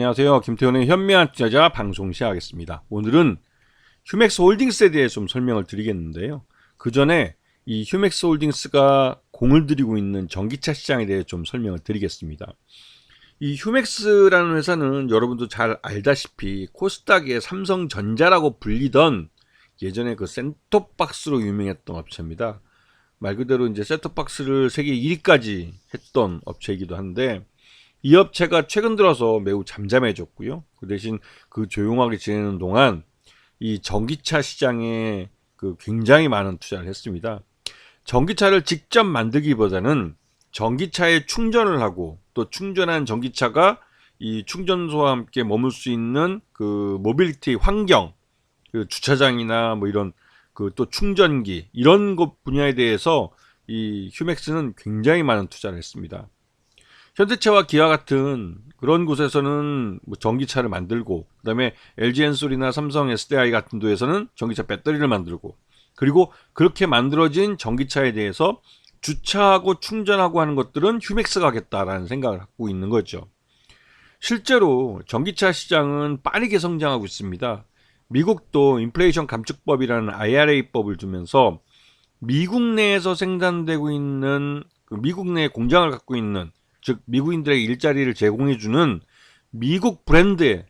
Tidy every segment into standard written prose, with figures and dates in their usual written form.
안녕하세요. 김태훈의 현미한 투자자 방송 시작하겠습니다. 오늘은 휴맥스 홀딩스에 대해 좀 설명을 드리겠는데요. 그 전에 이 휴맥스 홀딩스가 공을 들이고 있는 전기차 시장에 대해 좀 설명을 드리겠습니다. 이 휴맥스라는 회사는 여러분도 잘 알다시피 코스닥의 삼성전자라고 불리던 예전에 그 셋톱박스로 유명했던 업체입니다. 말 그대로 이제 셋톱박스를 세계 1위까지 했던 업체이기도 한데, 이 업체가 최근 들어서 매우 잠잠해졌고요. 그 대신 그 조용하게 지내는 동안 이 전기차 시장에 그 굉장히 많은 투자를 했습니다. 전기차를 직접 만들기보다는 전기차에 충전을 하고 또 충전한 전기차가 이 충전소와 함께 머물 수 있는 그 모빌리티 환경, 그 주차장이나 뭐 이런 그 또 충전기 이런 것 분야에 대해서 이 휴맥스는 굉장히 많은 투자를 했습니다. 현대차와 기아 같은 그런 곳에서는 뭐 전기차를 만들고, 그 다음에 LG엔솔이나 삼성 SDI 같은 데에서는 전기차 배터리를 만들고, 그리고 그렇게 만들어진 전기차에 대해서 주차하고 충전하고 하는 것들은 휴맥스가 하겠다라는 생각을 갖고 있는 거죠. 실제로 전기차 시장은 빠르게 성장하고 있습니다. 미국도 인플레이션 감축법이라는 IRA법을 두면서 미국 내에서 생산되고 있는 미국 내 공장을 갖고 있는, 즉 미국인들의 일자리를 제공해주는 미국 브랜드의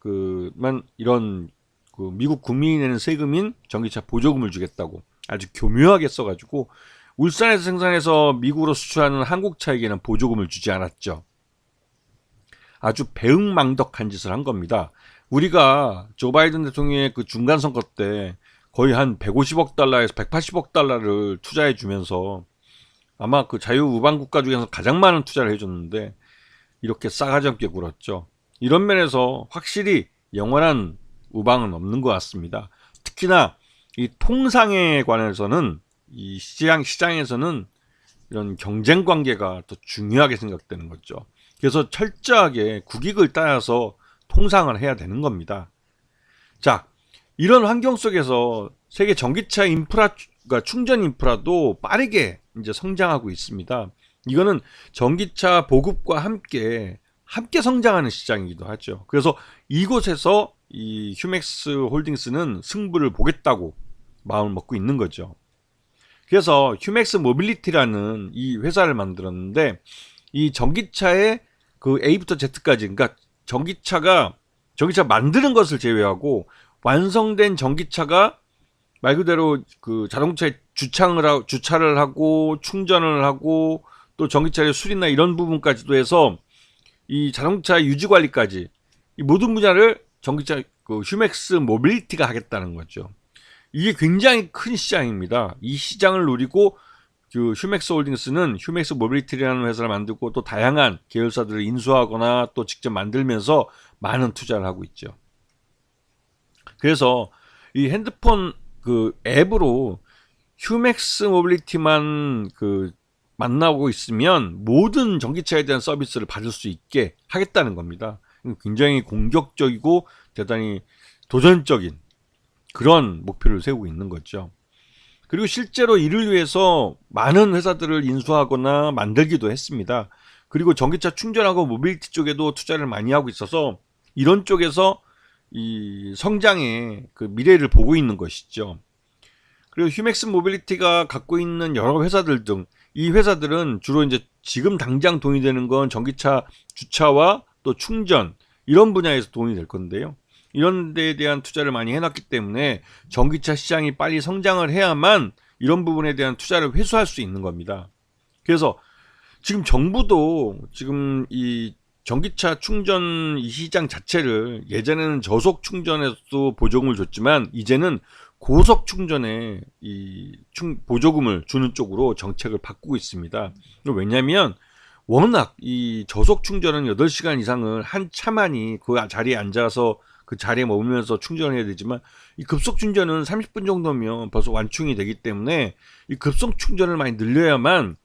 그만 이런 그 미국 국민이 내는 세금인 전기차 보조금을 주겠다고 아주 교묘하게 써가지고 울산에서 생산해서 미국으로 수출하는 한국차에게는 보조금을 주지 않았죠. 아주 배응망덕한 짓을 한 겁니다. 우리가 조 바이든 대통령의 그 중간 선거 때 거의 한 150억 달러에서 180억 달러를 투자해 주면서 아마 그 자유우방 국가 중에서 가장 많은 투자를 해줬는데 이렇게 싸가지 없게 굴었죠. 이런 면에서 확실히 영원한 우방은 없는 것 같습니다. 특히나 이 통상에 관해서는 이 시장에서는 이런 경쟁 관계가 더 중요하게 생각되는 거죠. 그래서 철저하게 국익을 따라서 통상을 해야 되는 겁니다. 자, 이런 환경 속에서 세계 전기차 인프라, 그러니까 충전 인프라도 빠르게 이제 성장하고 있습니다. 이거는 전기차 보급과 함께 성장하는 시장이기도 하죠. 그래서 이곳에서 이 휴맥스 홀딩스는 승부를 보겠다고 마음을 먹고 있는 거죠. 그래서 휴맥스 모빌리티라는 이 회사를 만들었는데, 이 전기차의 그 A부터 Z까지, 그러니까 전기차 만드는 것을 제외하고 완성된 전기차가 말 그대로 그 자동차에 주차를 하고 충전을 하고 또 전기차의 수리나 이런 부분까지도 해서 이 자동차 유지 관리까지 이 모든 분야를 전기차 그 휴맥스 모빌리티가 하겠다는 거죠. 이게 굉장히 큰 시장입니다. 이 시장을 노리고 그 휴맥스 홀딩스는 휴맥스 모빌리티라는 회사를 만들고 또 다양한 계열사들을 인수하거나 또 직접 만들면서 많은 투자를 하고 있죠. 그래서 이 핸드폰 그 앱으로 휴맥스 모빌리티만 그 만나고 있으면 모든 전기차에 대한 서비스를 받을 수 있게 하겠다는 겁니다. 굉장히 공격적이고 대단히 도전적인 그런 목표를 세우고 있는 거죠. 그리고 실제로 이를 위해서 많은 회사들을 인수하거나 만들기도 했습니다. 그리고 전기차 충전하고 모빌리티 쪽에도 투자를 많이 하고 있어서 이런 쪽에서 이 성장의 그 미래를 보고 있는 것이죠. 그리고 휴맥스 모빌리티가 갖고 있는 여러 회사들 등 이 회사들은 주로 이제 지금 당장 돈이 되는 건 전기차 주차와 또 충전 이런 분야에서 돈이 될 건데요. 이런 데에 대한 투자를 많이 해놨기 때문에 전기차 시장이 빨리 성장을 해야만 이런 부분에 대한 투자를 회수할 수 있는 겁니다. 그래서 지금 정부도 지금 이 전기차 충전 이 시장 자체를 예전에는 저속 충전에서도 보조금을 줬지만 이제는 고속 충전에 이 보조금을 주는 쪽으로 정책을 바꾸고 있습니다. 왜냐하면 워낙 이 저속 충전은 8시간 이상을 한 차만이 그 자리에 앉아서 그 자리에 머물면서 충전해야 되지만 이 급속 충전은 30분 정도면 벌써 완충이 되기 때문에 이 급속 충전을 많이 늘려야만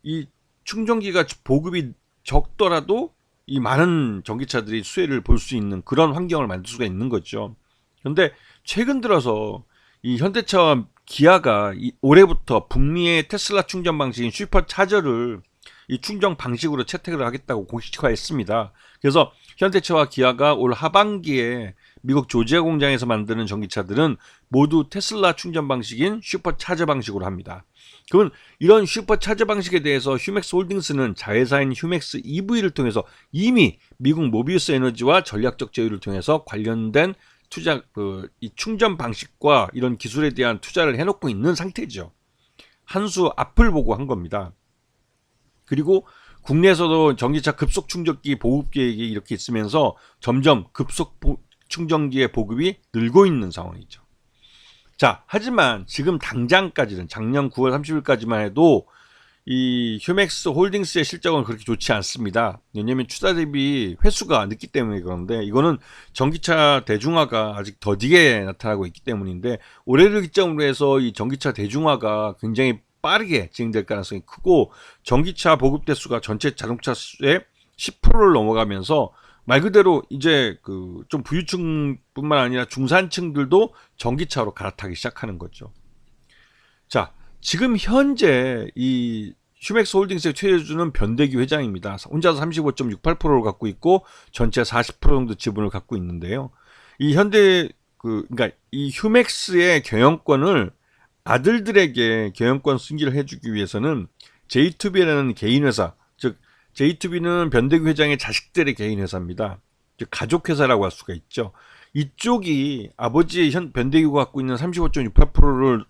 이 충전기가 보급이 적더라도 이 많은 전기차들이 수혜를 볼 수 있는 그런 환경을 만들 수가 있는 거죠. 그런데 최근 들어서 이 현대차와 기아가 올해부터 북미의 테슬라 충전 방식인 슈퍼차저를 이 충전 방식으로 채택을 하겠다고 공식화했습니다. 그래서 현대차와 기아가 올 하반기에 미국 조지아 공장에서 만드는 전기차들은 모두 테슬라 충전 방식인 슈퍼차저 방식으로 합니다. 그러면 이런 슈퍼차저 방식에 대해서 휴맥스 홀딩스는 자회사인 휴맥스 EV를 통해서 이미 미국 모비우스 에너지와 전략적 제휴를 통해서 관련된 투자, 이 충전 방식과 이런 기술에 대한 투자를 해놓고 있는 상태죠. 한 수 앞을 보고 한 겁니다. 그리고 국내에서도 전기차 급속 충전기 보급 계획이 이렇게 있으면서 점점 급속 충전기의 보급이 늘고 있는 상황이죠. 자, 하지만 지금 당장까지는 작년 9월 30일까지만 해도 이 휴맥스 홀딩스의 실적은 그렇게 좋지 않습니다. 왜냐하면 투자 대비 회수가 늦기 때문에 그런데 이거는 전기차 대중화가 아직 더디게 나타나고 있기 때문인데 올해를 기점으로 해서 이 전기차 대중화가 굉장히 빠르게 진행될 가능성이 크고 전기차 보급 대수가 전체 자동차 수의 10%를 넘어가면서 말 그대로 이제 그 좀 부유층뿐만 아니라 중산층들도 전기차로 갈아타기 시작하는 거죠. 자, 지금 현재 이 휴맥스 홀딩스의 최대주주는 변대기 회장입니다. 혼자서 35.68%를 갖고 있고 전체 40% 정도 지분을 갖고 있는데요. 이 현대 그러니까 이 휴맥스의 경영권을 아들들에게 경영권 승계를 해주기 위해서는 J2B라는 개인 회사, 즉 J2B는 변대기 회장의 자식들의 개인 회사입니다. 즉 가족 회사라고 할 수가 있죠. 이쪽이 아버지 변대기가 갖고 있는 35.68%를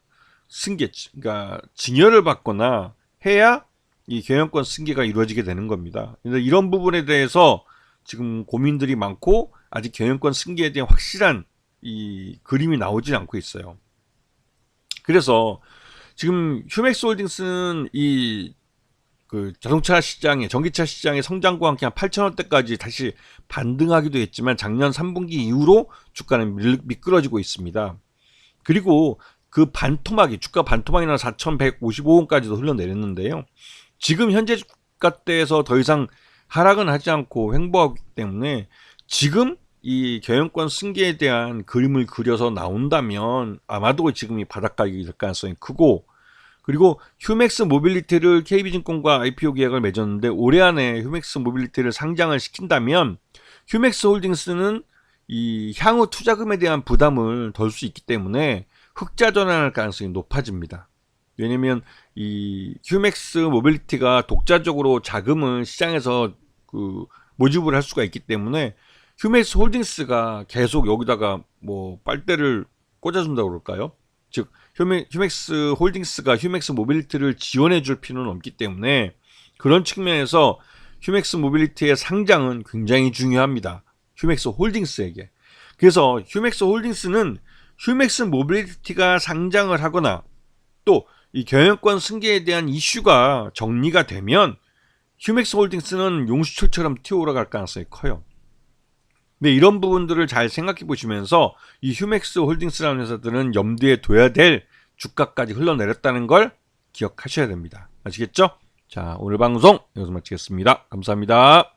승계, 그러니까 증여를 받거나 해야 이 경영권 승계가 이루어지게 되는 겁니다. 그래서 이런 부분에 대해서 지금 고민들이 많고 아직 경영권 승계에 대한 확실한 이 그림이 나오지 않고 있어요. 그래서 지금 휴맥스 홀딩스는 이 자동차 시장의 전기차 시장의 성장과 함께 한 8,000원대까지 다시 반등하기도 했지만 작년 3분기 이후로 주가는 미끄러지고 있습니다. 그리고 그 반토막이 주가 반토막이나 4,155원까지도 흘러내렸는데요. 지금 현재 주가대에서 더 이상 하락은 하지 않고 횡보하기 때문에 지금 이 경영권 승계에 대한 그림을 그려서 나온다면 아마도 지금이 바닥가격이 될 가능성이 크고 그리고 휴맥스 모빌리티를 KB증권과 IPO 계약을 맺었는데 올해 안에 휴맥스 모빌리티를 상장을 시킨다면 휴맥스 홀딩스는 이 향후 투자금에 대한 부담을 덜 수 있기 때문에 흑자 전환할 가능성이 높아집니다. 왜냐면 이 휴맥스 모빌리티가 독자적으로 자금을 시장에서 모집을 할 수가 있기 때문에 휴맥스 홀딩스가 계속 여기다가 뭐 빨대를 꽂아준다고 그럴까요? 즉 휴맥스 홀딩스가 휴맥스 모빌리티를 지원해 줄 필요는 없기 때문에 그런 측면에서 휴맥스 모빌리티의 상장은 굉장히 중요합니다. 휴맥스 홀딩스에게. 그래서 휴맥스 홀딩스는 휴맥스 모빌리티가 상장을 하거나 또 이 경영권 승계에 대한 이슈가 정리가 되면 휴맥스 홀딩스는 용수철처럼 튀어올라갈 가능성이 커요. 근데 이런 부분들을 잘 생각해 보시면서 이 휴맥스 홀딩스라는 회사들은 염두에 둬야 될 주가까지 흘러내렸다는 걸 기억하셔야 됩니다. 아시겠죠? 자, 오늘 방송 여기서 마치겠습니다. 감사합니다.